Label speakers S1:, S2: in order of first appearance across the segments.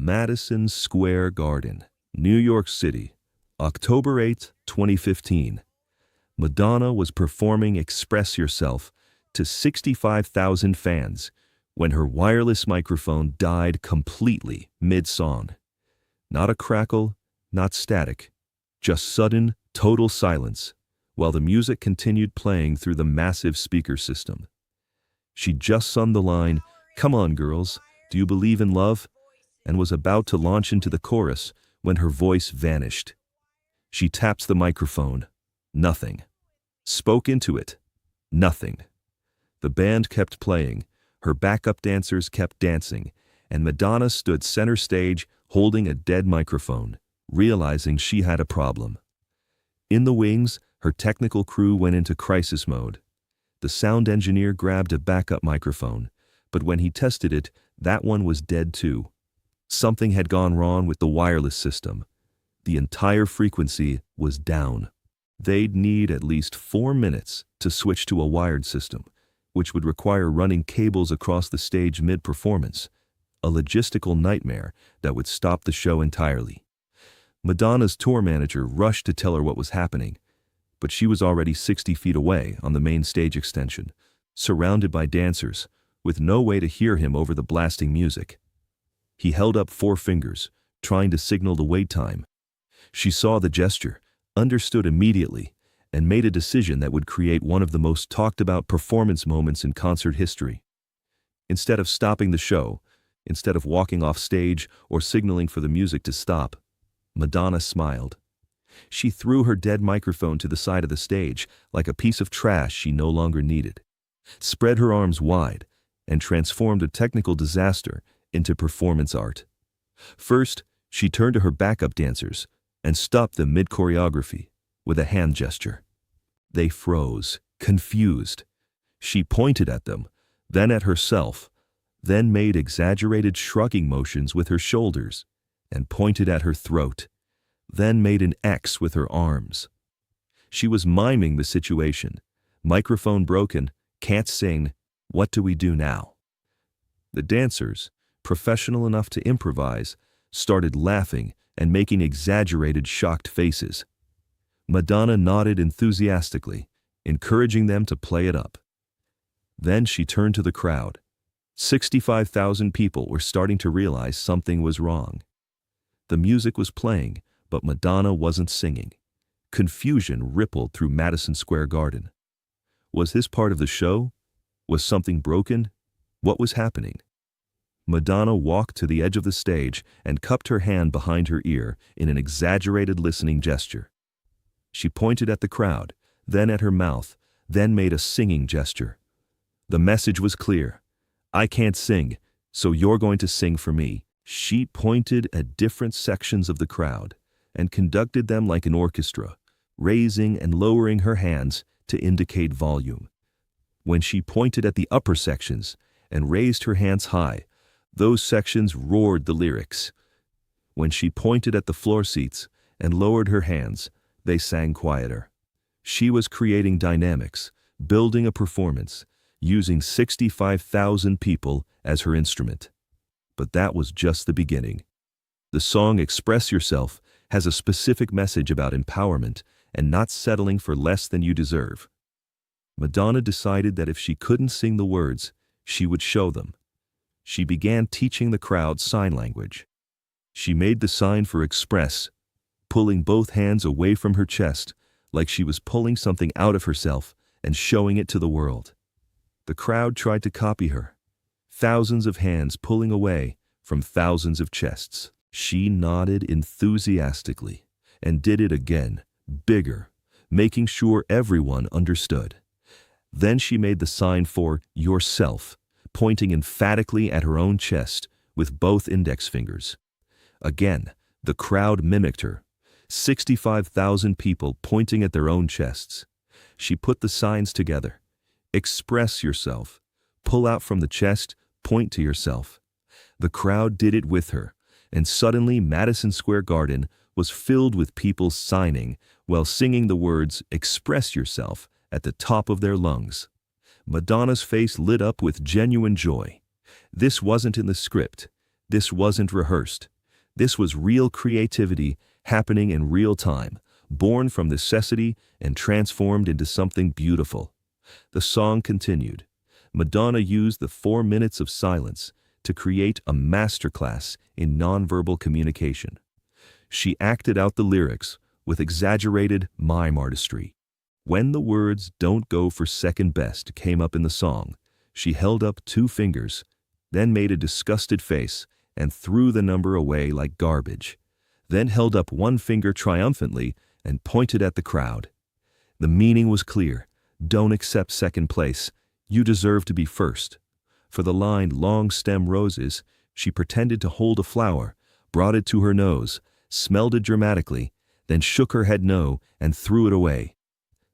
S1: Madison Square Garden, New York City, October 8, 2015. Madonna was performing Express Yourself to 65,000 fans when her wireless microphone died completely mid-song. Not a crackle, not static, just sudden, total silence, while the music continued playing through the massive speaker system. She just sung the line, "Come on, girls, do you believe in love?" and was about to launch into the chorus when her voice vanished. She taps the microphone. Nothing. Spoke into it. Nothing. The band kept playing, her backup dancers kept dancing, and Madonna stood center stage holding a dead microphone, realizing she had a problem. In the wings, her technical crew went into crisis mode. The sound engineer grabbed a backup microphone, but when he tested it, that one was dead too. Something had gone wrong with the wireless system. The entire frequency was down. They'd need at least 4 minutes to switch to a wired system, which would require running cables across the stage mid-performance, a logistical nightmare that would stop the show entirely. Madonna's tour manager rushed to tell her what was happening, but she was already 60 feet away on the main stage extension, surrounded by dancers, with no way to hear him over the blasting music. He held up 4 fingers, trying to signal the wait time. She saw the gesture, understood immediately, and made a decision that would create one of the most talked-about performance moments in concert history. Instead of stopping the show, instead of walking off stage or signaling for the music to stop, Madonna smiled. She threw her dead microphone to the side of the stage like a piece of trash she no longer needed, spread her arms wide, and transformed a technical disaster into performance art. First, she turned to her backup dancers and stopped them mid-choreography with a hand gesture. They froze, confused. She pointed at them, then at herself, then made exaggerated shrugging motions with her shoulders and pointed at her throat, then made an X with her arms. She was miming the situation. Microphone broken, can't sing, what do we do now? The dancers, professional enough to improvise, started laughing and making exaggerated, shocked faces. Madonna nodded enthusiastically, encouraging them to play it up. Then she turned to the crowd. 65,000 people were starting to realize something was wrong. The music was playing, but Madonna wasn't singing. Confusion rippled through Madison Square Garden. Was this part of the show? Was something broken? What was happening? Madonna walked to the edge of the stage and cupped her hand behind her ear in an exaggerated listening gesture. She pointed at the crowd, then at her mouth, then made a singing gesture. The message was clear. I can't sing, so you're going to sing for me. She pointed at different sections of the crowd and conducted them like an orchestra, raising and lowering her hands to indicate volume. When she pointed at the upper sections and raised her hands high, those sections roared the lyrics. When she pointed at the floor seats and lowered her hands, they sang quieter. She was creating dynamics, building a performance, using 65,000 people as her instrument. But that was just the beginning. The song Express Yourself has a specific message about empowerment and not settling for less than you deserve. Madonna decided that if she couldn't sing the words, she would show them. She began teaching the crowd sign language. She made the sign for express, pulling both hands away from her chest like she was pulling something out of herself and showing it to the world. The crowd tried to copy her. Thousands of hands pulling away from thousands of chests. She nodded enthusiastically and did it again, bigger, making sure everyone understood. Then she made the sign for yourself, pointing emphatically at her own chest with both index fingers. Again, the crowd mimicked her. 65,000 people pointing at their own chests. She put the signs together. Express yourself. Pull out from the chest, point to yourself. The crowd did it with her, and suddenly Madison Square Garden was filled with people signing while singing the words "Express Yourself" at the top of their lungs. Madonna's face lit up with genuine joy. This wasn't in the script. This wasn't rehearsed. This was real creativity happening in real time, born from necessity and transformed into something beautiful. The song continued. Madonna used the 4 minutes of silence to create a masterclass in nonverbal communication. She acted out the lyrics with exaggerated mime artistry. When the words "don't go for second best" came up in the song, she held up 2 fingers, then made a disgusted face and threw the number away like garbage, then held up 1 finger triumphantly and pointed at the crowd. The meaning was clear. Don't accept second place. You deserve to be first. For the line "long stem roses," she pretended to hold a flower, brought it to her nose, smelled it dramatically, then shook her head no and threw it away.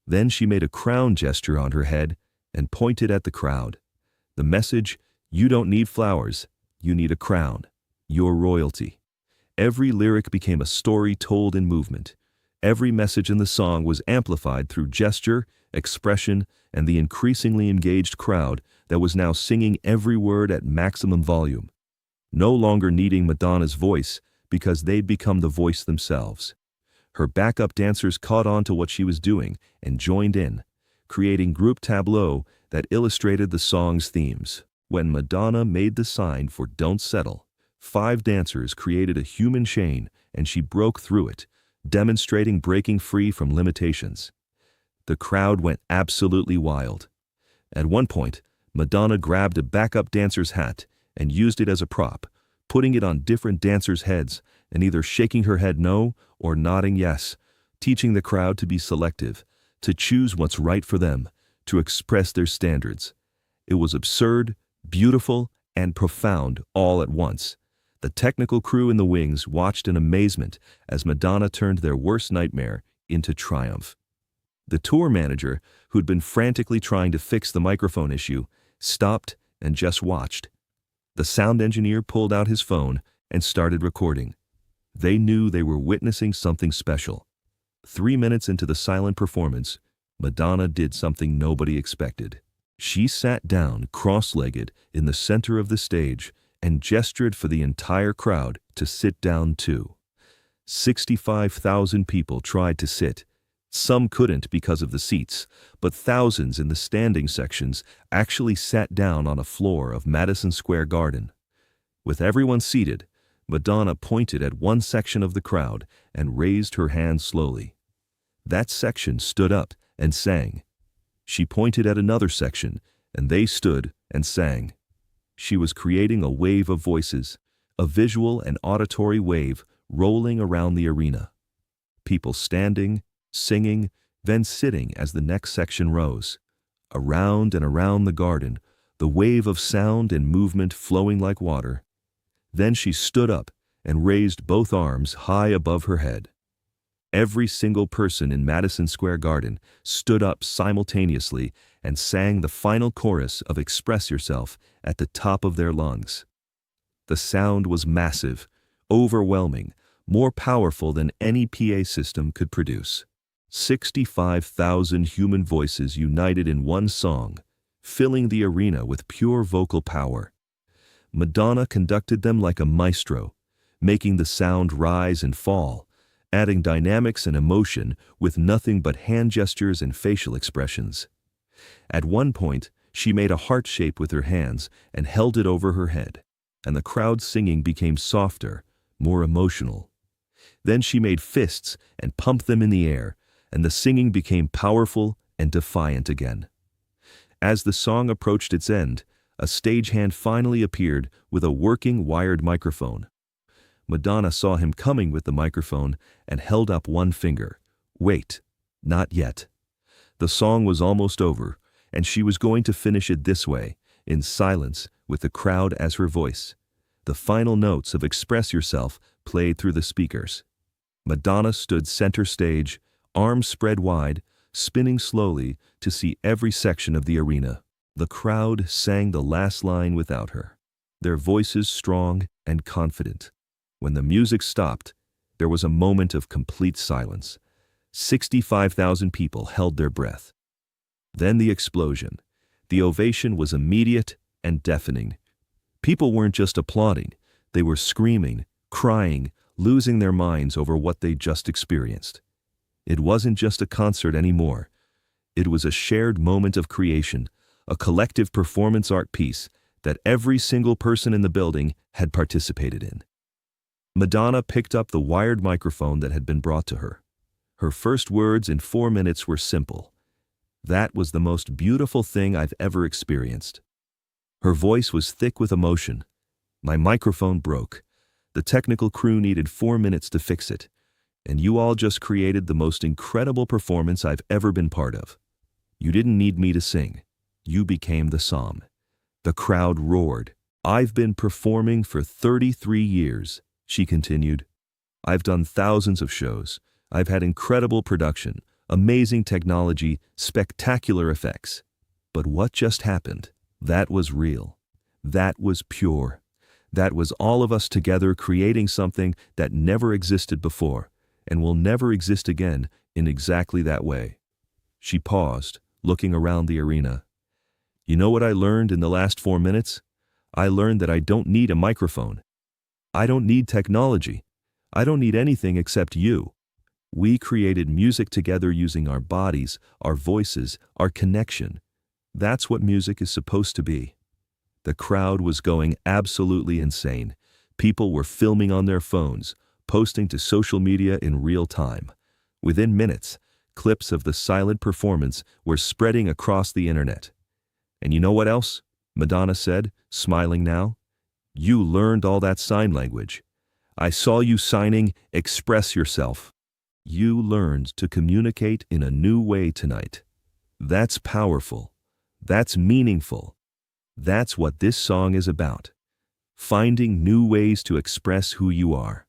S1: Then she made a crown gesture on her head and pointed at the crowd. The message: you don't need flowers, you need a crown. You're royalty. Every lyric became a story told in movement. Every message in the song was amplified through gesture, expression, and the increasingly engaged crowd that was now singing every word at maximum volume, no longer needing Madonna's voice because they'd become the voice themselves. Her backup dancers caught on to what she was doing and joined in, creating group tableaux that illustrated the song's themes. When Madonna made the sign for "don't settle," 5 dancers created a human chain and she broke through it, demonstrating breaking free from limitations. The crowd went absolutely wild. At one point, Madonna grabbed a backup dancer's hat and used it as a prop, putting it on different dancers' heads and either shaking her head no or nodding yes, teaching the crowd to be selective, to choose what's right for them, to express their standards. It was absurd, beautiful, and profound all at once. The technical crew in the wings watched in amazement as Madonna turned their worst nightmare into triumph. The tour manager, who'd been frantically trying to fix the microphone issue, stopped and just watched. The sound engineer pulled out his phone and started recording. They knew they were witnessing something special. 3 minutes into the silent performance, Madonna did something nobody expected. She sat down cross-legged in the center of the stage and gestured for the entire crowd to sit down too. 65,000 people tried to sit. Some couldn't because of the seats, but thousands in the standing sections actually sat down on a floor of Madison Square Garden. With everyone seated, Madonna pointed at one section of the crowd and raised her hand slowly. That section stood up and sang. She pointed at another section, and they stood and sang. She was creating a wave of voices, a visual and auditory wave rolling around the arena. People standing, singing, then sitting as the next section rose. Around and around the garden, the wave of sound and movement flowing like water. Then she stood up and raised both arms high above her head. Every single person in Madison Square Garden stood up simultaneously and sang the final chorus of "Express Yourself" at the top of their lungs. The sound was massive, overwhelming, more powerful than any PA system could produce. 65,000 human voices united in one song, filling the arena with pure vocal power. Madonna conducted them like a maestro, making the sound rise and fall, adding dynamics and emotion with nothing but hand gestures and facial expressions. At one point, she made a heart shape with her hands and held it over her head, and the crowd's singing became softer, more emotional. Then she made fists and pumped them in the air, and the singing became powerful and defiant again. As the song approached its end, a stagehand finally appeared with a working wired microphone. Madonna saw him coming with the microphone and held up one finger. Wait, not yet. The song was almost over, and she was going to finish it this way, in silence, with the crowd as her voice. The final notes of "Express Yourself" played through the speakers. Madonna stood center stage, arms spread wide, spinning slowly to see every section of the arena. The crowd sang the last line without her, their voices strong and confident. When the music stopped, there was a moment of complete silence. 65,000 people held their breath. Then the explosion. The ovation was immediate and deafening. People weren't just applauding, they were screaming, crying, losing their minds over what they just experienced. It wasn't just a concert anymore. It was a shared moment of creation, a collective performance art piece that every single person in the building had participated in. Madonna picked up the wired microphone that had been brought to her. Her first words in 4 minutes were simple. "That was the most beautiful thing I've ever experienced." Her voice was thick with emotion. "My microphone broke. The technical crew needed 4 minutes to fix it. And you all just created the most incredible performance I've ever been part of. You didn't need me to sing. You became the song." The crowd roared. "I've been performing for 33 years, she continued. "I've done thousands of shows. I've had incredible production, amazing technology, spectacular effects. But what just happened? That was real. That was pure. That was all of us together creating something that never existed before and will never exist again in exactly that way." She paused, looking around the arena. "You know what I learned in the last 4 minutes? I learned that I don't need a microphone. I don't need technology. I don't need anything except you. We created music together using our bodies, our voices, our connection. That's what music is supposed to be." The crowd was going absolutely insane. People were filming on their phones, posting to social media in real time. Within minutes, clips of the silent performance were spreading across the internet. "And you know what else?" Madonna said, smiling now. "You learned all that sign language. I saw you signing 'Express Yourself.' You learned to communicate in a new way tonight. That's powerful. That's meaningful. That's what this song is about. Finding new ways to express who you are."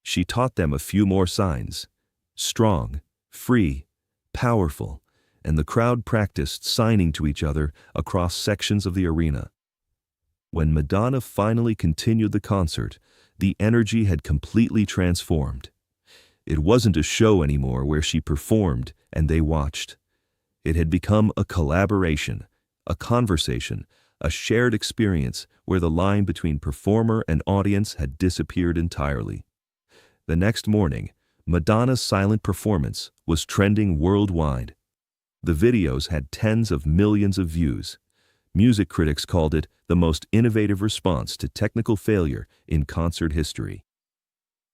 S1: She taught them a few more signs. Strong, free, powerful, and the crowd practiced signing to each other across sections of the arena. When Madonna finally continued the concert, the energy had completely transformed. It wasn't a show anymore where she performed and they watched. It had become a collaboration, a conversation, a shared experience where the line between performer and audience had disappeared entirely. The next morning, Madonna's silent performance was trending worldwide. The videos had tens of millions of views. Music critics called it the most innovative response to technical failure in concert history.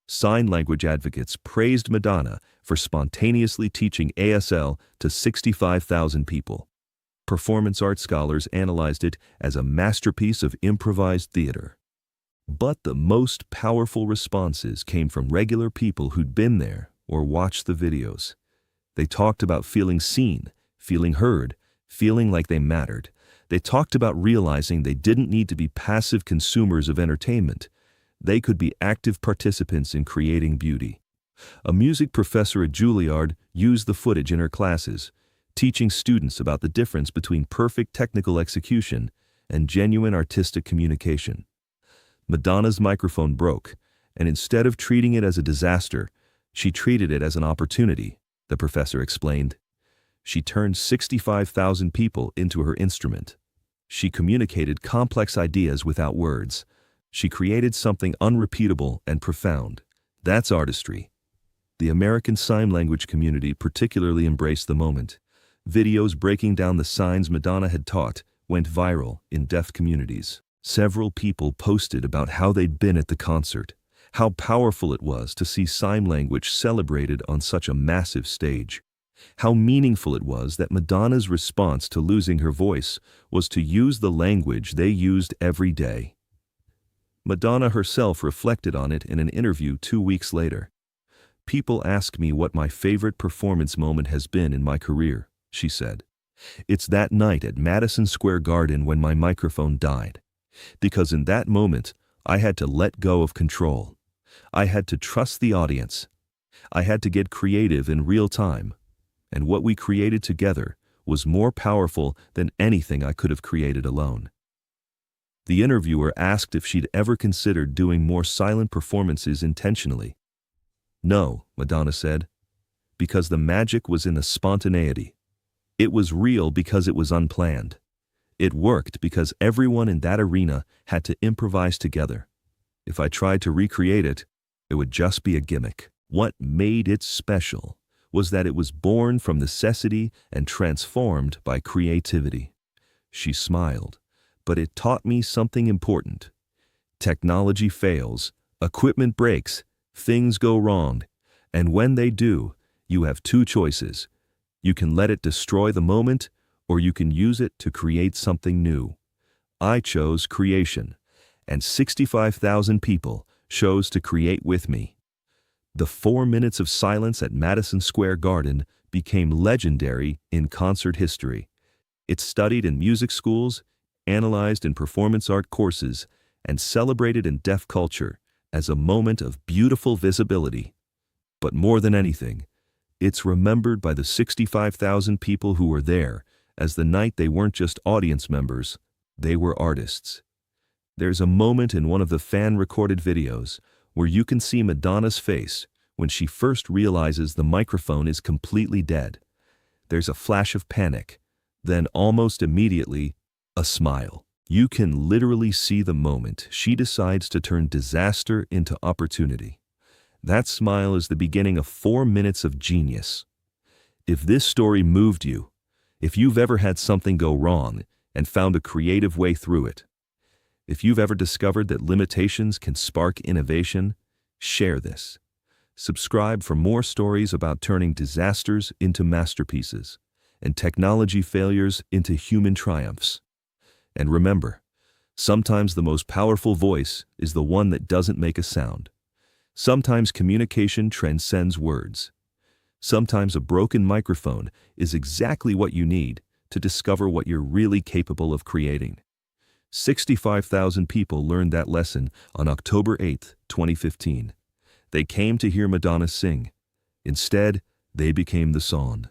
S1: Sign language advocates praised Madonna for spontaneously teaching ASL to 65,000 people. Performance art scholars analyzed it as a masterpiece of improvised theater. But the most powerful responses came from regular people who'd been there or watched the videos. They talked about feeling seen, feeling heard, feeling like they mattered. They talked about realizing they didn't need to be passive consumers of entertainment. They could be active participants in creating beauty. A music professor at Juilliard used the footage in her classes, teaching students about the difference between perfect technical execution and genuine artistic communication. Madonna's microphone broke, and instead of treating it as a disaster, she treated it as an opportunity, the professor explained. She turned 65,000 people into her instrument. She communicated complex ideas without words. She created something unrepeatable and profound. That's artistry. The American Sign Language community particularly embraced the moment. Videos breaking down the signs Madonna had taught went viral in deaf communities. Several people posted about how they'd been at the concert, how powerful it was to see sign language celebrated on such a massive stage, how meaningful it was that Madonna's response to losing her voice was to use the language they used every day. Madonna herself reflected on it in an interview 2 weeks later. "People ask me what my favorite performance moment has been in my career," she said. "It's that night at Madison Square Garden when my microphone died. Because in that moment, I had to let go of control. I had to trust the audience. I had to get creative in real time. And what we created together was more powerful than anything I could have created alone." The interviewer asked if she'd ever considered doing more silent performances intentionally. "No," Madonna said, "because the magic was in the spontaneity. It was real because it was unplanned. It worked because everyone in that arena had to improvise together. If I tried to recreate it, it would just be a gimmick. What made it special was that it was born from necessity and transformed by creativity. She smiled, but it taught me something important. Technology fails, equipment breaks, things go wrong, and when they do, you have two choices. You can let it destroy the moment, or you can use it to create something new. I chose creation, and 65,000 people chose to create with me. The 4 minutes of silence at Madison Square Garden became legendary in concert history. It's studied in music schools, analyzed in performance art courses, and celebrated in deaf culture as a moment of beautiful visibility. But more than anything, it's remembered by the 65,000 people who were there as the night they weren't just audience members, they were artists. There's a moment in one of the fan-recorded videos where you can see Madonna's face when she first realizes the microphone is completely dead. There's a flash of panic, then almost immediately, a smile. You can literally see the moment she decides to turn disaster into opportunity. That smile is the beginning of 4 minutes of genius. If this story moved you, if you've ever had something go wrong and found a creative way through it, if you've ever discovered that limitations can spark innovation, share this. Subscribe for more stories about turning disasters into masterpieces and technology failures into human triumphs. And remember, sometimes the most powerful voice is the one that doesn't make a sound. Sometimes communication transcends words. Sometimes a broken microphone is exactly what you need to discover what you're really capable of creating. 65,000 people learned that lesson on October 8, 2015. They came to hear Madonna sing. Instead, they became the song.